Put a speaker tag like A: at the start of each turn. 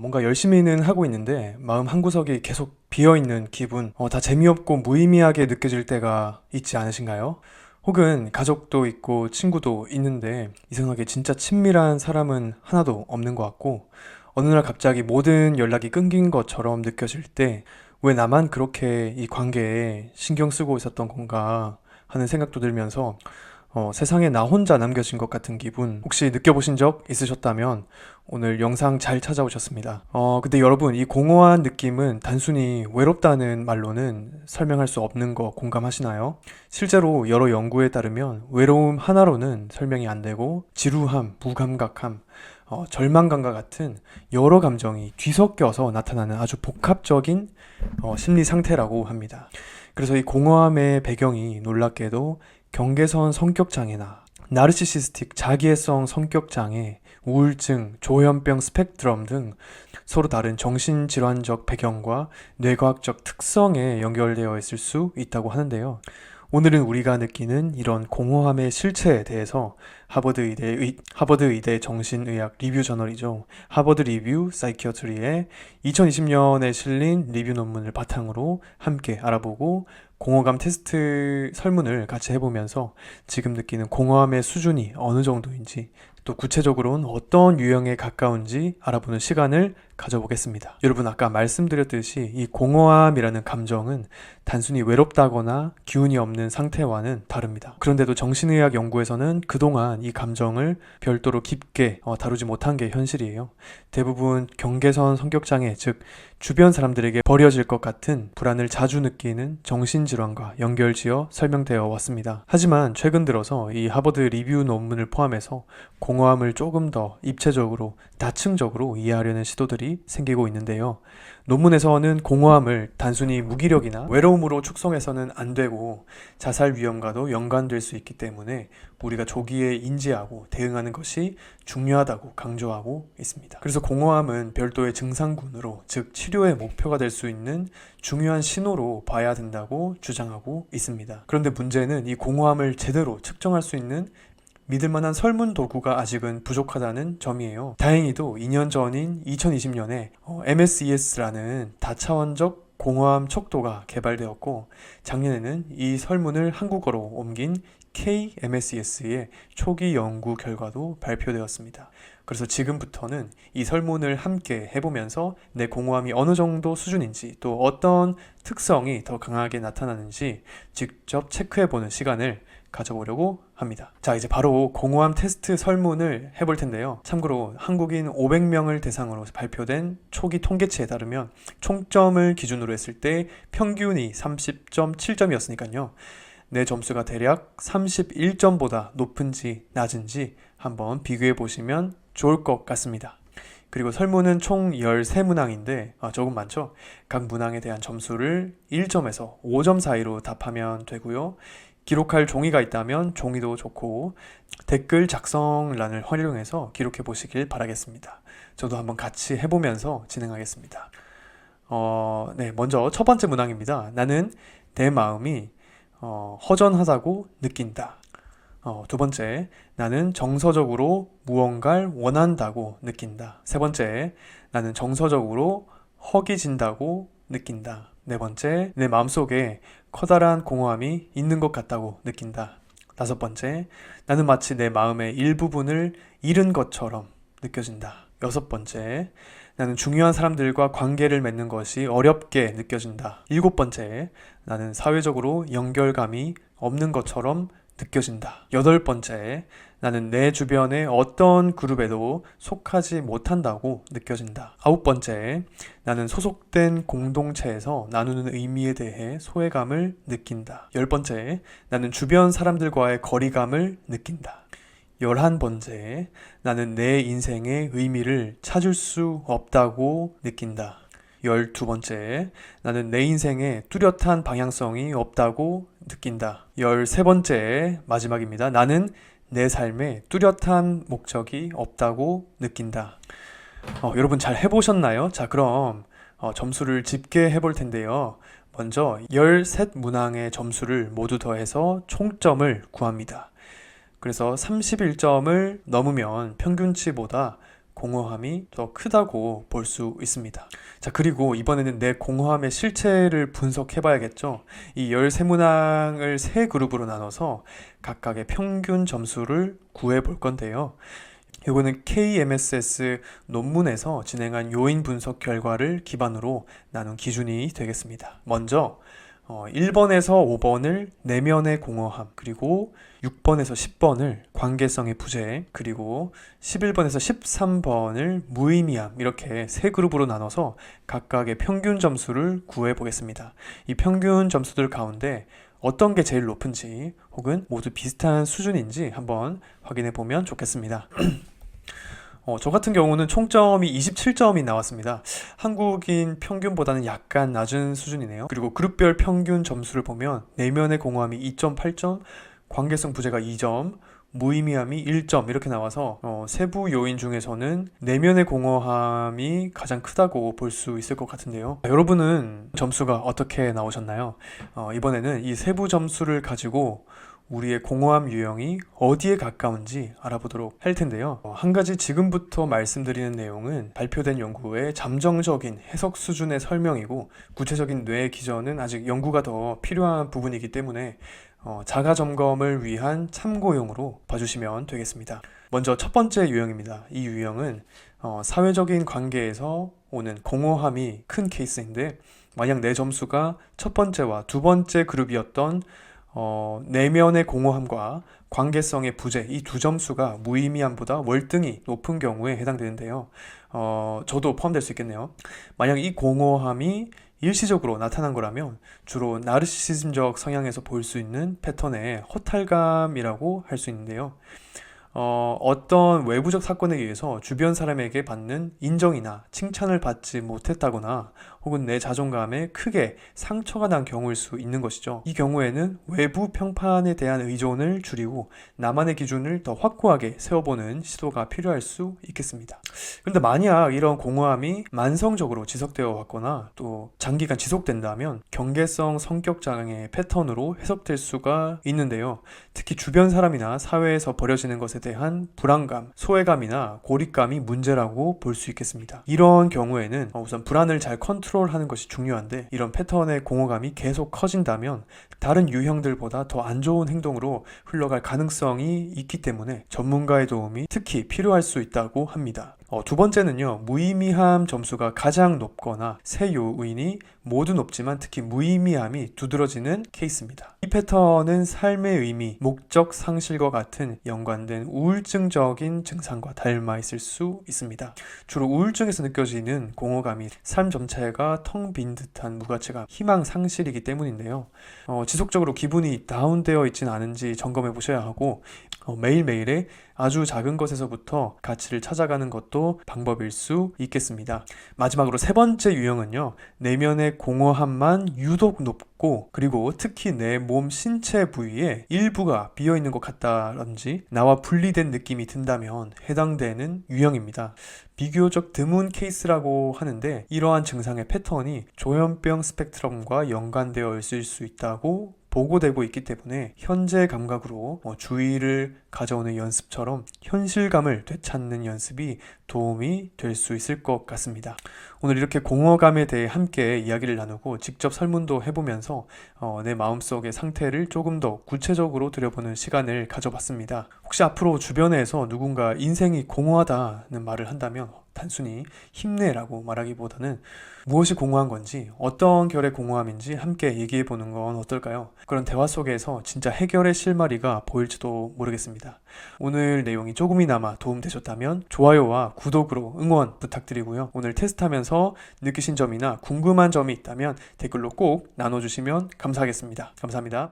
A: 뭔가 열심히는 하고 있는데 마음 한구석이 계속 비어있는 기분, 다 재미없고 무의미하게 느껴질 때가 있지 않으신가요? 혹은 가족도 있고 친구도 있는데 이상하게 진짜 친밀한 사람은 하나도 없는 것 같고 어느 날 갑자기 모든 연락이 끊긴 것처럼 느껴질 때 왜 나만 그렇게 이 관계에 신경 쓰고 있었던 건가 하는 생각도 들면서 세상에 나 혼자 남겨진 것 같은 기분 혹시 느껴보신 적 있으셨다면 오늘 영상 잘 찾아오셨습니다. 근데 여러분, 이 공허한 느낌은 단순히 외롭다는 말로는 설명할 수 없는 거 공감하시나요? 실제로 여러 연구에 따르면 외로움 하나로는 설명이 안 되고 지루함, 무감각함, 절망감과 같은 여러 감정이 뒤섞여서 나타나는 아주 복합적인 심리 상태라고 합니다. 그래서 이 공허함의 배경이 놀랍게도 경계선 성격장애나 나르시시스틱 자기애성 성격장애, 우울증, 조현병 스펙트럼 등 서로 다른 정신질환적 배경과 뇌과학적 특성에 연결되어 있을 수 있다고 하는데요. 오늘은 우리가 느끼는 이런 공허함의 실체에 대해서 하버드 의대 정신의학 리뷰 저널이죠. 하버드 리뷰 사이키어트리의 2020년에 실린 리뷰 논문을 바탕으로 함께 알아보고 공허감 테스트 설문을 같이 해보면서 지금 느끼는 공허함의 수준이 어느 정도인지 또 구체적으로는 어떤 유형에 가까운지 알아보는 시간을 가져보겠습니다. 여러분, 아까 말씀드렸듯이 이 공허함이라는 감정은 단순히 외롭다거나 기운이 없는 상태와는 다릅니다. 그런데도 정신의학 연구에서는 그동안 이 감정을 별도로 깊게 다루지 못한 게 현실이에요. 대부분 경계선 성격장애, 즉 주변 사람들에게 버려질 것 같은 불안을 자주 느끼는 정신질환과 연결지어 설명되어 왔습니다. 하지만 최근 들어서 이 하버드 리뷰 논문을 포함해서 공허함을 조금 더 입체적으로, 다층적으로 이해하려는 시도들이 생기고 있는데요. 논문에서는 공허함을 단순히 무기력이나 외로움으로 축소해서는 안 되고 자살 위험과도 연관될 수 있기 때문에 우리가 조기에 인지하고 대응하는 것이 중요하다고 강조하고 있습니다. 그래서 공허함은 별도의 증상군으로, 즉 치료의 목표가 될 수 있는 중요한 신호로 봐야 된다고 주장하고 있습니다. 그런데 문제는 이 공허함을 제대로 측정할 수 있는 믿을 만한 설문 도구가 아직은 부족하다는 점이에요. 다행히도 2년 전인 2020년에 MSES라는 다차원적 공허함 척도가 개발되었고 작년에는 이 설문을 한국어로 옮긴 KMSES의 초기 연구 결과도 발표되었습니다. 그래서 지금부터는 이 설문을 함께 해보면서 내 공허함이 어느 정도 수준인지 또 어떤 특성이 더 강하게 나타나는지 직접 체크해보는 시간을 가져보려고 합니다. 자, 이제 바로 공허함 테스트 설문을 해볼 텐데요. 참고로 한국인 500명을 대상으로 발표된 초기 통계치에 따르면 총점을 기준으로 했을 때 평균이 30.7점이었으니까요. 내 점수가 대략 31점보다 높은지 낮은지 한번 비교해 보시면 좋을 것 같습니다. 그리고 설문은 총 13문항인데 조금 많죠? 각 문항에 대한 점수를 1점에서 5점 사이로 답하면 되고요. 기록할 종이가 있다면 종이도 좋고 댓글 작성란을 활용해서 기록해 보시길 바라겠습니다. 저도 한번 같이 해보면서 진행하겠습니다. 먼저 첫 번째 문항입니다. 나는 내 마음이 허전하다고 느낀다. 두 번째, 나는 정서적으로 무언가를 원한다고 느낀다. 세 번째, 나는 정서적으로 허기진다고 느낀다. 네 번째, 내 마음속에 커다란 공허함이 있는 것 같다고 느낀다. 다섯 번째, 나는 마치 내 마음의 일부분을 잃은 것처럼 느껴진다. 여섯 번째, 나는 중요한 사람들과 관계를 맺는 것이 어렵게 느껴진다. 일곱 번째, 나는 사회적으로 연결감이 없는 것처럼 느껴진다. 여덟 번째, 나는 내 주변의 어떤 그룹에도 속하지 못한다고 느껴진다. 아홉 번째, 나는 소속된 공동체에서 나누는 의미에 대해 소외감을 느낀다. 열 번째, 나는 주변 사람들과의 거리감을 느낀다. 11번째, 나는 내 인생의 의미를 찾을 수 없다고 느낀다. 12번째, 나는 내 인생에 뚜렷한 방향성이 없다고 느낀다. 13번째, 마지막입니다. 나는 내 삶에 뚜렷한 목적이 없다고 느낀다. 여러분 잘 해보셨나요? 자, 그럼 점수를 집계해 볼 텐데요. 먼저 13문항의 점수를 모두 더해서 총점을 구합니다. 그래서 31점을 넘으면 평균치보다 공허함이 더 크다고 볼 수 있습니다. 자, 그리고 이번에는 내 공허함의 실체를 분석해 봐야겠죠. 이 13문항을 세 그룹으로 나눠서 각각의 평균 점수를 구해 볼 건데요. 이거는 KMSS 논문에서 진행한 요인 분석 결과를 기반으로 나눈 기준이 되겠습니다. 먼저 1번에서 5번을 내면의 공허함, 그리고 6번에서 10번을 관계성의 부재, 그리고 11번에서 13번을 무의미함, 이렇게 세 그룹으로 나눠서 각각의 평균 점수를 구해 보겠습니다. 이 평균 점수들 가운데 어떤 게 제일 높은지 혹은 모두 비슷한 수준인지 한번 확인해 보면 좋겠습니다. 저 같은 경우는 총점이 27점이 나왔습니다. 한국인 평균보다는 약간 낮은 수준이네요. 그리고 그룹별 평균 점수를 보면 내면의 공허함이 2.8점, 관계성 부재가 2점, 무의미함이 1점 이렇게 나와서 세부 요인 중에서는 내면의 공허함이 가장 크다고 볼 수 있을 것 같은데요. 여러분은 점수가 어떻게 나오셨나요? 이번에는 이 세부 점수를 가지고 우리의 공허함 유형이 어디에 가까운지 알아보도록 할 텐데요. 한 가지 지금부터 말씀드리는 내용은 발표된 연구의 잠정적인 해석 수준의 설명이고, 구체적인 뇌 기전은 아직 연구가 더 필요한 부분이기 때문에 자가 점검을 위한 참고용으로 봐주시면 되겠습니다. 먼저 첫 번째 유형입니다. 이 유형은 사회적인 관계에서 오는 공허함이 큰 케이스인데, 만약 내 점수가 첫 번째와 두 번째 그룹이었던 내면의 공허함과 관계성의 부재, 이 두 점수가 무의미함보다 월등히 높은 경우에 해당되는데요. 저도 포함될 수 있겠네요. 만약 이 공허함이 일시적으로 나타난 거라면 주로 나르시시즘적 성향에서 볼 수 있는 패턴의 허탈감이라고 할 수 있는데요. 어떤 외부적 사건에 의해서 주변 사람에게 받는 인정이나 칭찬을 받지 못했다거나 혹은 내 자존감에 크게 상처가 난 경우일 수 있는 것이죠. 이 경우에는 외부 평판에 대한 의존을 줄이고 나만의 기준을 더 확고하게 세워보는 시도가 필요할 수 있겠습니다. 그런데 만약 이런 공허함이 만성적으로 지속되어 왔거나 또 장기간 지속된다면 경계성 성격 장애의 패턴으로 해석될 수가 있는데요. 특히 주변 사람이나 사회에서 벌어지는 것에 대한 불안감, 소외감이나 고립감이 문제라고 볼 수 있겠습니다. 이런 경우에는 우선 불안을 잘 컨트롤하는 것이 중요한데, 이런 패턴의 공허감이 계속 커진다면 다른 유형들보다 더 안 좋은 행동으로 흘러갈 가능성이 있기 때문에 전문가의 도움이 특히 필요할 수 있다고 합니다. 두 번째는요, 무의미함 점수가 가장 높거나 세 요인이 모두 높지만 특히 무의미함이 두드러지는 케이스입니다. 이 패턴은 삶의 의미, 목적 상실과 같은 연관된 우울증적인 증상과 닮아 있을 수 있습니다. 주로 우울증에서 느껴지는 공허감이 삶 전체가 텅 빈 듯한 무가치감, 희망 상실이기 때문인데요. 지속적으로 기분이 다운되어 있지는 않은지 점검해 보셔야 하고, 매일매일의 아주 작은 것에서부터 가치를 찾아가는 것도 방법일 수 있겠습니다. 마지막으로 세 번째 유형은요, 내면의 공허함만 유독 높고, 그리고 특히 내 몸 신체 부위에 일부가 비어있는 것 같다든지 나와 분리된 느낌이 든다면 해당되는 유형입니다. 비교적 드문 케이스라고 하는데, 이러한 증상의 패턴이 조현병 스펙트럼과 연관되어 있을 수 있다고 보고되고 있기 때문에 현재 감각으로 주의를 가져오는 연습처럼 현실감을 되찾는 연습이 도움이 될 수 있을 것 같습니다. 오늘 이렇게 공허감에 대해 함께 이야기를 나누고 직접 설문도 해보면서 내 마음속의 상태를 조금 더 구체적으로 들여보는 시간을 가져봤습니다. 혹시 앞으로 주변에서 누군가 인생이 공허하다는 말을 한다면 단순히 힘내라고 말하기보다는 무엇이 공허한 건지, 어떤 결의 공허함인지 함께 얘기해 보는 건 어떨까요? 그런 대화 속에서 진짜 해결의 실마리가 보일지도 모르겠습니다. 오늘 내용이 조금이나마 도움되셨다면 좋아요와 구독으로 응원 부탁드리고요. 오늘 테스트하면서 느끼신 점이나 궁금한 점이 있다면 댓글로 꼭 나눠주시면 감사하겠습니다. 감사합니다.